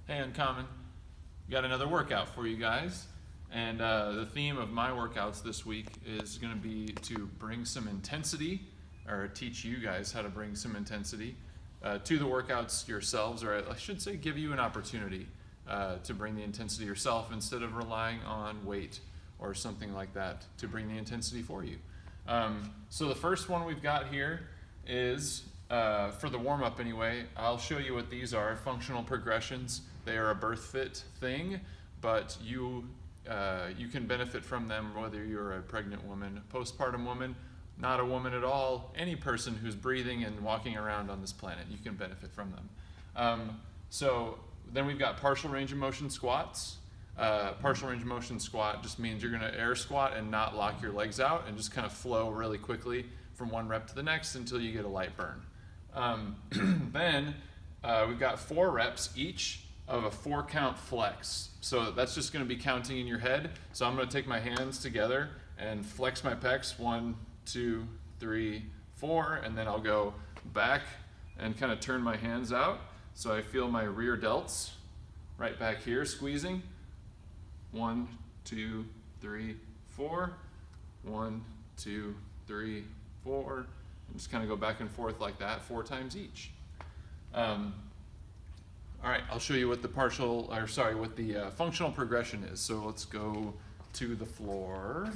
Hey, Uncommon. Got another workout for you guys. And the theme of my workouts this week is going to be to bring some intensity, or teach you guys how to bring some intensity to the workouts yourselves, or I should say give you an opportunity to bring the intensity yourself instead of relying on weight or something like that to bring the intensity for you. So the first one we've got here is, for the warm-up anyway, I'll show you what these are, functional progressions. They are a birth fit thing, but you can benefit from them whether you're a pregnant woman, postpartum woman, not a woman at all, any person who's breathing and walking around on this planet, you can benefit from them. So then we've got partial range of motion squats. Partial range of motion squat just means you're going to air squat and not lock your legs out and just kind of flow really quickly from one rep to the next until you get a light burn. Then we've got 4 reps each of a 4-count flex. So that's just going to be counting in your head. So I'm going to take my hands together and flex my pecs, 1, 2, 3, 4, and then I'll go back and kind of turn my hands out. So I feel my rear delts right back here squeezing. 1, 2, 3, 4. 1, 2, 3, 4. And just kind of go back and forth like that 4 times each. All right, I'll show you what the functional progression is. So let's go to the floor.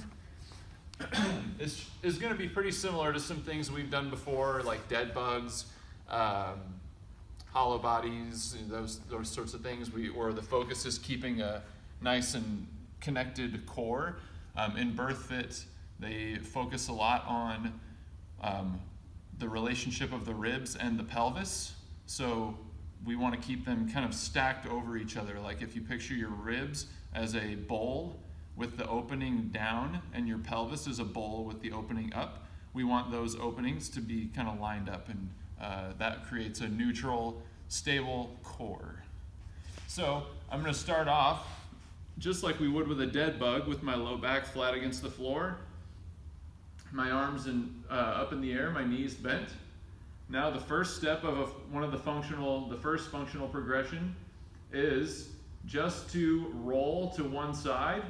It's going to be pretty similar to some things we've done before, like dead bugs, hollow bodies, those sorts of things. Or the focus is keeping a nice and connected core. In birth fit, they focus a lot on the relationship of the ribs and the pelvis. So we want to keep them kind of stacked over each other. Like if you picture your ribs as a bowl with the opening down and your pelvis is a bowl with the opening up, we want those openings to be kind of lined up, and that creates a neutral, stable core. So I'm going to start off just like we would with a dead bug, with my low back flat against the floor, my arms up in the air, my knees bent. Now the first step of the first functional progression is just to roll to one side.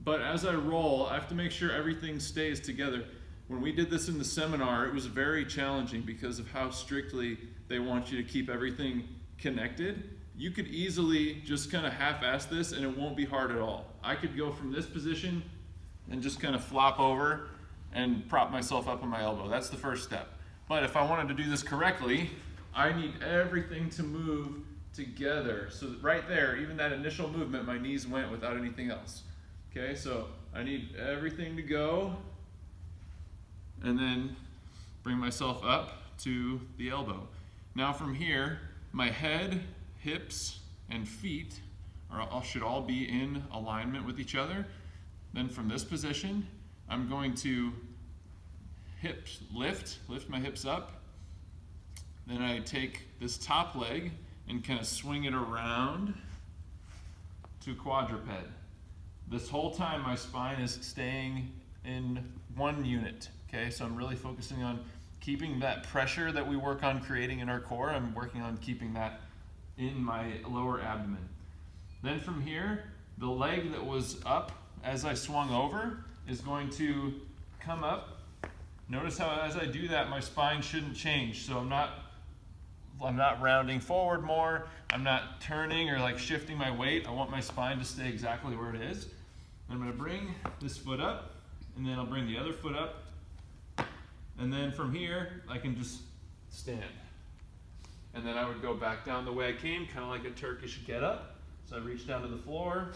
But as I roll, I have to make sure everything stays together. When we did this in the seminar, it was very challenging because of how strictly they want you to keep everything connected. You could easily just kind of half-ass this and it won't be hard at all. I could go from this position and just kind of flop over and prop myself up on my elbow. That's the first step. But if I wanted to do this correctly, I need everything to move together. So that right there, even that initial movement, my knees went without anything else. Okay, so I need everything to go, and then bring myself up to the elbow. Now from here, my head, hips, and feet should all be in alignment with each other. Then from this position, I'm going to lift my hips up. Then I take this top leg and kind of swing it around to quadruped. This whole time my spine is staying in one unit, okay? So I'm really focusing on keeping that pressure that we work on creating in our core. I'm working on keeping that in my lower abdomen. Then from here, the leg that was up as I swung over is going to come up. Notice how as I do that, my spine shouldn't change. So I'm not rounding forward more. I'm not turning or like shifting my weight. I want my spine to stay exactly where it is. I'm going to bring this foot up, and then I'll bring the other foot up. And then from here, I can just stand. And then I would go back down the way I came, kind of like a Turkish get up. So I reach down to the floor.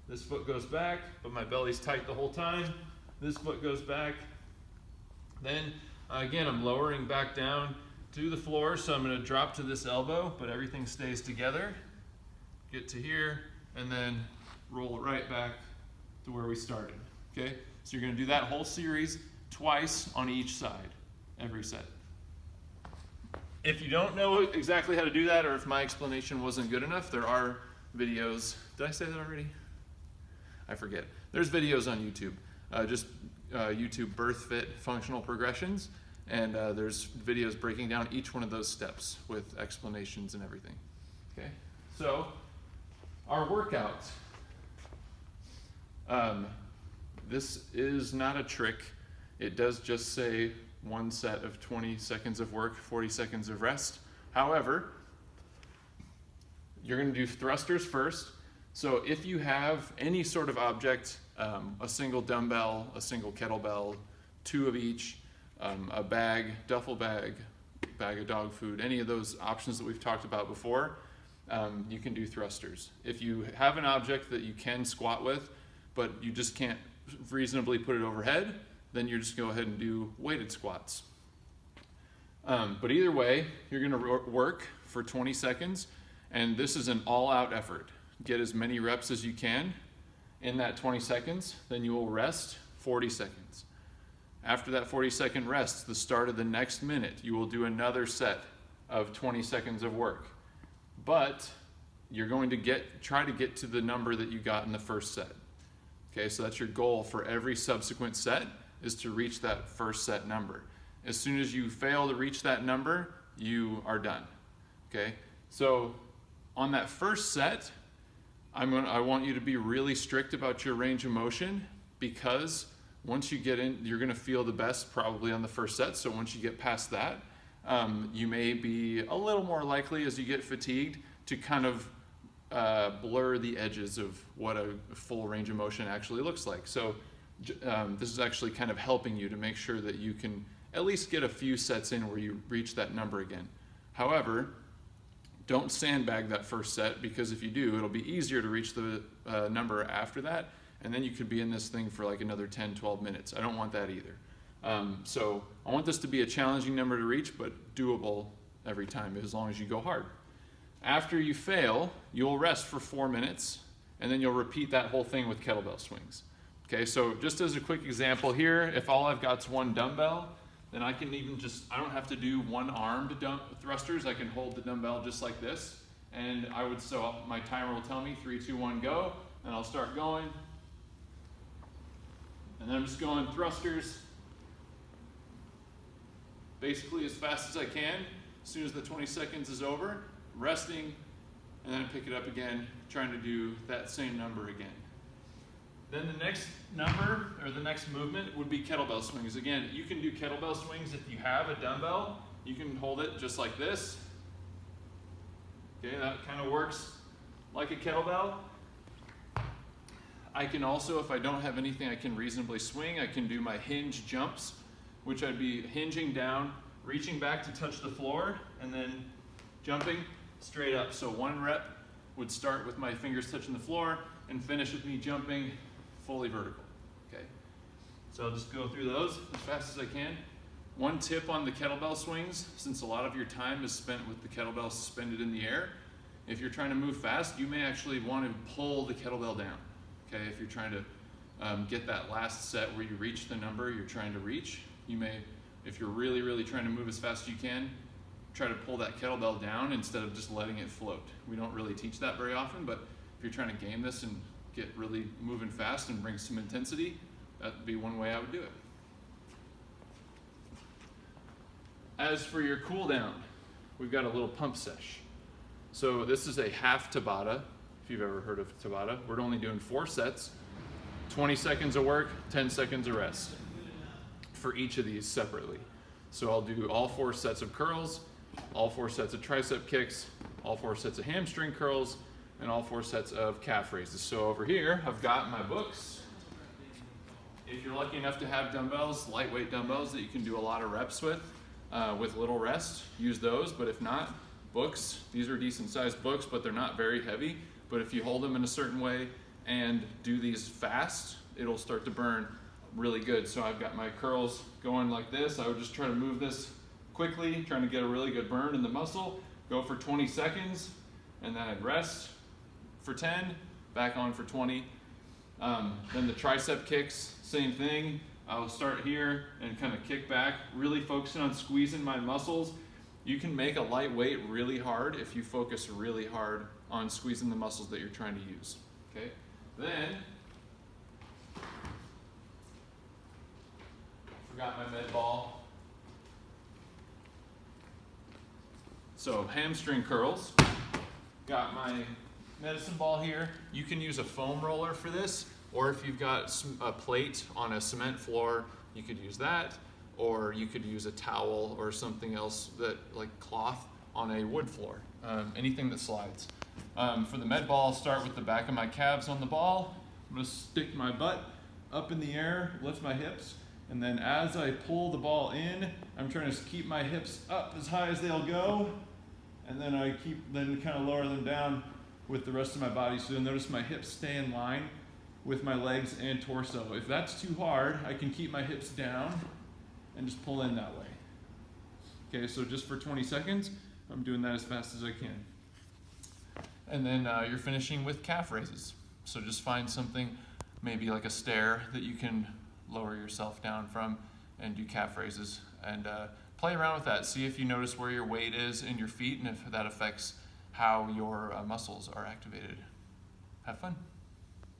This foot goes back, but my belly's tight the whole time. This foot goes back. Then again, I'm lowering back down to the floor, so I'm going to drop to this elbow, but everything stays together. Get to here, and then roll right back to where we started. Okay? So you're going to do that whole series twice on each side, every set. If you don't know exactly how to do that, or if my explanation wasn't good enough, there are videos. Did I say that already? I forget. There's videos on YouTube. YouTube birth fit functional progressions, and there's videos breaking down each one of those steps with explanations and everything. Okay, so our workout. This is not a trick. It does just say 1 set of 20 seconds of work, 40 seconds of rest. However, you're going to do thrusters first. So if you have any sort of object, a single dumbbell, a single kettlebell, 2 of each, a bag, duffel bag, bag of dog food, any of those options that we've talked about before, you can do thrusters. If you have an object that you can squat with, but you just can't reasonably put it overhead, then you just go ahead and do weighted squats. But either way, you're gonna work for 20 seconds, and this is an all-out effort. Get as many reps as you can in that 20 seconds, then you will rest 40 seconds. After that 40-second rest, the start of the next minute, you will do another set of 20 seconds of work. But you're going to try to get to the number that you got in the first set. Okay, so that's your goal for every subsequent set, is to reach that first set number. As soon as you fail to reach that number, you are done. Okay, so on that first set, I want you to be really strict about your range of motion, because once you get in, you're gonna feel the best probably on the first set. So once you get past that, you may be a little more likely as you get fatigued to kind of blur the edges of what a full range of motion actually looks like. So this is actually kind of helping you to make sure that you can at least get a few sets in where you reach that number again. However, don't sandbag that first set, because if you do, it'll be easier to reach the number after that, and then you could be in this thing for like another 10, 12 minutes. I don't want that either. So I want this to be a challenging number to reach, but doable every time as long as you go hard. After you fail, you'll rest for 4 minutes, and then you'll repeat that whole thing with kettlebell swings. Okay, so just as a quick example here, if all I've got is 1 dumbbell, then I can I don't have to do one-armed thrusters. I can hold the dumbbell just like this, and my timer will tell me 3, 2, 1, go, and I'll start going. And then I'm just going thrusters basically as fast as I can. As soon as the 20 seconds is over, resting, and then pick it up again, trying to do that same number again. Then the next number, or the next movement, would be kettlebell swings. Again, you can do kettlebell swings if you have a dumbbell. You can hold it just like this. Okay, that kind of works like a kettlebell. I can also, if I don't have anything I can reasonably swing, I can do my hinge jumps, which I'd be hinging down, reaching back to touch the floor, and then jumping straight up. So 1 rep would start with my fingers touching the floor and finish with me jumping fully vertical. Okay, so I'll just go through those as fast as I can. One tip on the kettlebell swings, since a lot of your time is spent with the kettlebell suspended in the air, if you're trying to move fast, you may actually want to pull the kettlebell down. Okay, if you're trying to get that last set where you reach the number you're trying to reach, you may, if you're really, really trying to move as fast as you can, try to pull that kettlebell down instead of just letting it float. We don't really teach that very often, but if you're trying to game this and get really moving fast and bring some intensity, that'd be one way I would do it. As for your cool down, we've got a little pump sesh. So this is a half Tabata, if you've ever heard of Tabata. We're only doing 4 sets, 20 seconds of work, 10 seconds of rest for each of these separately. So I'll do all 4 sets of curls, all 4 sets of tricep kicks, all 4 sets of hamstring curls, and all 4 sets of calf raises. So over here, I've got my books. If you're lucky enough to have dumbbells, lightweight dumbbells that you can do a lot of reps with little rest, use those. But if not, books. These are decent sized books, but they're not very heavy. But if you hold them in a certain way and do these fast, it'll start to burn really good. So I've got my curls going like this. I would just try to move this quickly, trying to get a really good burn in the muscle. Go for 20 seconds, and then I'd rest for 10, back on for 20. Then the tricep kicks, same thing. I'll start here and kind of kick back, really focusing on squeezing my muscles. You can make a lightweight really hard if you focus really hard on squeezing the muscles that you're trying to use. Okay. Then, forgot my med ball. So hamstring curls. got my medicine ball here. You can use a foam roller for this, or if you've got a plate on a cement floor, you could use that, or you could use a towel or something else that, like cloth, on a wood floor. Anything that slides. For the med ball, I'll start with the back of my calves on the ball. I'm gonna stick my butt up in the air, lift my hips, and then as I pull the ball in, I'm trying to keep my hips up as high as they'll go, and then I kind of lower them down with the rest of my body. So you'll notice my hips stay in line with my legs and torso. If that's too hard, I can keep my hips down and just pull in that way. Okay, so just for 20 seconds, I'm doing that as fast as I can. And then you're finishing with calf raises. So just find something, maybe like a stair that you can lower yourself down from and do calf raises. And play around with that. See if you notice where your weight is in your feet and if that affects how your muscles are activated. Have fun.